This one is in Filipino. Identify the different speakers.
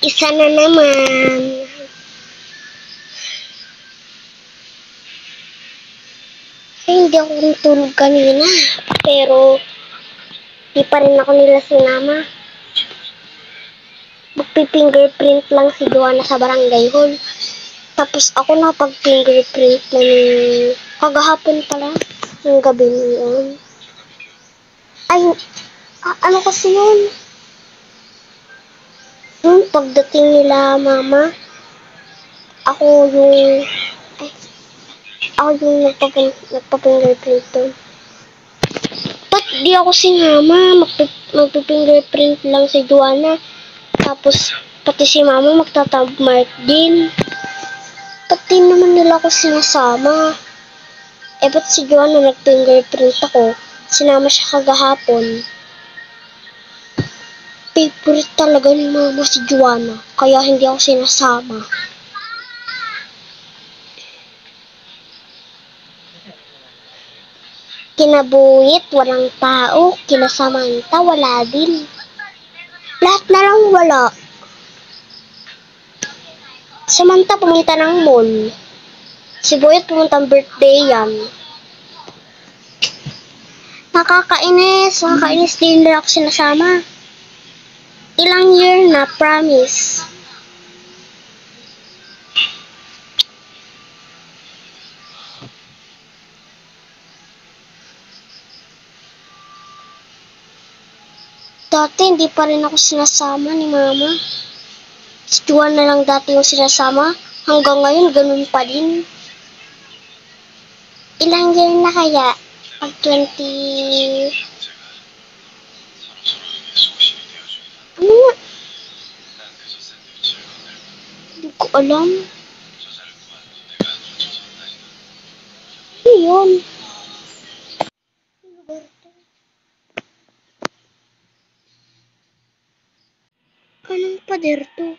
Speaker 1: Isa na naman. Ay, hindi ako natulog kanina. Pero, di pa rin ako nila sinama. Magpi-fingerprint lang si Joanna sa barangay hall. Tapos ako na pag-fingerprint na ng kagahapon pala. Ng gabi yun. Ay, ano kasi yun? Pagdating nila mama, ako yung nagpa-fingerprint doon. Ba't di ako sinama? Magpa-fingerprint lang si Joanna. Tapos, pati si mama magtatabmark din. Ba't di naman nila ako sinasama? Ba't si Joanna nag-fingerprint ako? Sinama siya kagahapon. Favorite talaga ni mama si Joanna. Kaya hindi ako sinasama. Kinabuhit, walang tao. Kinasamanta, wala din. Lahat na lang wala. Samantha pumunta ng mall. Si Boyet pumunta ng birthday yan. Nakakainis din nila ako sinasama. Ilang year na, promise. Dati hindi pa rin ako sinasama ni mama. Si Juan na lang dati yung sinasama. Hanggang ngayon, ganun pa din. Ilang year na kaya? Pag 20... Ano nga? Hindi ko alam. Ano yun? Anong pader to?